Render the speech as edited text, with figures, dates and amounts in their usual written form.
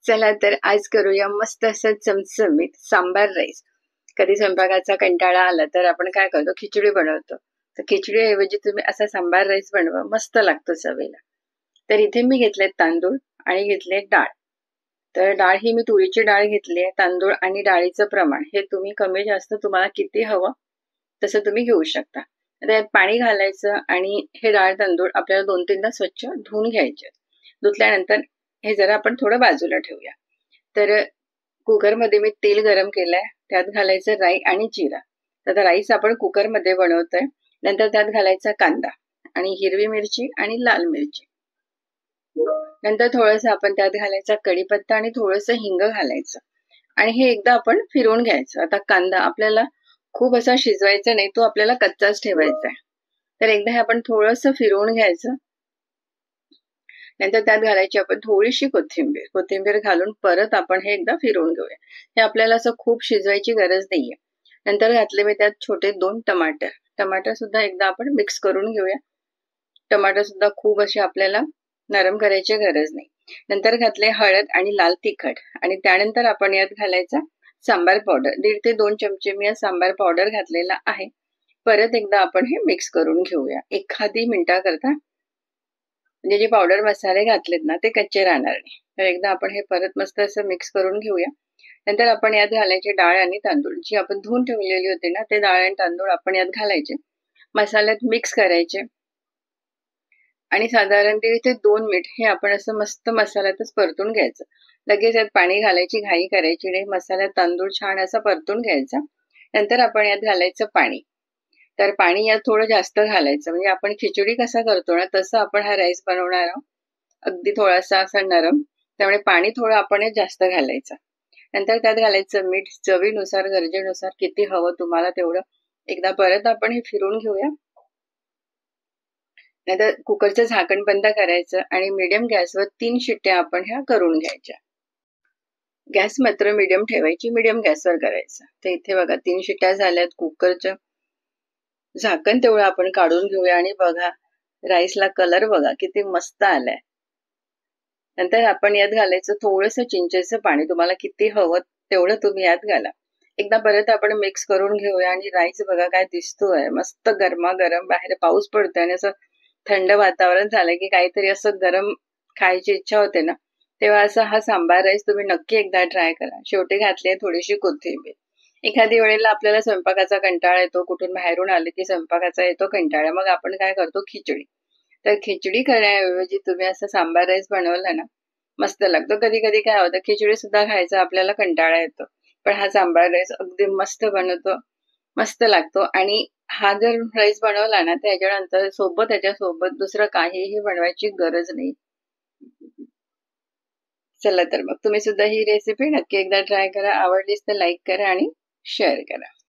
चला तर आज करूया मस्त असं चमचमीत सांबार राईस. कधी स्वयंपाकाचा कंटाळा आला तर आपण काय करतो, खिचडी बनवतो. तर खिचडीऐवजी तुम्ही असा सांबार राईस बनवा, मस्त लागतो चवीला. तर इथे मी घेतले तांदूळ आणि घेतले डाळ. तर डाळ ही मी तुरीची डाळ घेतली आहे. तांदूळ आणि डाळीचं प्रमाण हे तुम्ही कमी जास्त तुम्हाला किती हवं तसं तुम्ही घेऊ शकता. त्यात पाणी घालायचं आणि हे डाळ तांदूळ आपल्याला 2-3दा स्वच्छ धुवून घ्यायचे. धुतल्यानंतर हे जरा आपण थोडं बाजूला ठेवूया. तर कुकरमध्ये मी तेल गरम केलंय, त्यात घालायचं राई आणि जिरा. तर राईस आपण कुकरमध्ये बनवतोय. नंतर त्यात घालायचा कांदा आणि हिरवी मिरची आणि लाल मिरची. नंतर थोडंसं आपण त्यात घालायचा कढीपत्ता आणि थोडंसं हिंग घालायचं आणि हे एकदा आपण फिरवून घ्यायचं. आता कांदा आपल्याला खूप असा शिजवायचा नाही, तो आपल्याला कच्चाच ठेवायचा आहे. तर एकदा हे आपण थोडंसं फिरवून घ्यायचं. नंतर त्यात घालायची आपण थोडीशी कोथिंबीर. कोथिंबीर घालून परत आपण हे एकदा फिरवून घेऊया. हे आपल्याला असं खूप शिजवायची गरज नाहीये. नंतर घातले मी त्यात छोटे 2 टमाटर. टमाटर सुद्धा एकदा आपण मिक्स करून घेऊया. टमाटर सुद्धा खूप असे आपल्याला नरम करायची गरज नाही. नंतर घातले हळद आणि लाल तिखट आणि त्यानंतर आपण यात घालायचा सांबार पावडर. 1.5 ते 2 चमचे मी सांबार पावडर घातलेला आहे. परत एकदा आपण हे मिक्स करून घेऊया. एखादी मिनिटाकरता, म्हणजे जे पावडर मसाले घातलेत ना ते कच्चे राहणार नाही. तर एकदा आपण हे परत मस्त असं मिक्स करून घेऊया. नंतर आपण यात घालायचे डाळ आणि तांदूळ. जी आपण धुवून ठेवलेली होती ना ते डाळ आणि तांदूळ आपण यात घालायचे. मसाल्यात मिक्स करायचे आणि साधारण 1.5 ते 2 मिनिट हे आपण असं मस्त मसाल्यातच परतून घ्यायचं. लगेच यात पाणी घालायची घाई करायची नाही. मसाल्यात तांदूळ छान असा परतून घ्यायचा. नंतर आपण यात घालायचं पाणी. तर पाणी यात थोडं जास्त घालायचं, म्हणजे आपण खिचडी कसा करतो ना तसं आपण हा राईस बनवणार आहोत. अगदी थोडासा असा नरम, त्यामुळे पाणी थोडं आपण जास्त घालायचं. नंतर त्यात घालायचं मीठ चवीनुसार, गरजेनुसार किती हवं तुम्हाला तेवढं. एकदा परत आपण हे फिरून घेऊया. नंतर कुकरचं झाकण बंद करायचं आणि मीडियम गॅसवर 3 शिट्ट्या आपण ह्या करून घ्यायच्या. गॅस मात्र मीडियम ठेवायची, मीडियम गॅसवर करायचं. तर इथे बघा 3 शिट्ट्या झाल्यात. कुकरचं झाकण तेवढं आपण काढून घेऊया आणि बघा राईसला कलर बघा किती मस्त आलाय. नंतर आपण यात घालायचं थोडंसं चिंचेचं पाणी. तुम्हाला किती हवं तेवढं तुम्ही यात घाला. एकदा परत आपण मिक्स करून घेऊया आणि राईस बघा काय दिसतोय, मस्त गरमागरम. बाहेर पाऊस पडतोय आणि असं थंड वातावरण झालंय की काहीतरी असं गरम खायची इच्छा होते ना, तेव्हा असा हा सांबार राईस तुम्ही नक्की एकदा ट्राय करा. शेवटी घातली थोडीशी कोथिंबीर. एखादी वेळेला आपल्याला स्वयंपाकाचा कंटाळा येतो, कुठून बाहेरून आले की स्वयंपाकाचा येतो कंटाळा, मग आपण काय करतो खिचडी. तर खिचडी करण्याऐवजी तुम्ही असं सांबार राईस बनवला ना मस्त लागतो. कधी कधी काय होतं खिचडी सुद्धा खायचा आपल्याला कंटाळा येतो, पण हा सांबार राईस अगदी मस्त बनवतो, मस्त लागतो. आणि हा जर राईस बनवला ना त्याच्यानंतर त्याच्यासोबत दुसरं काहीही बनवायची गरज नाही. चला तर मग तुम्ही सुद्धा ही रेसिपी नक्की एकदा ट्राय करा. आवडलीच तर लाईक करा आणि शेअर करा.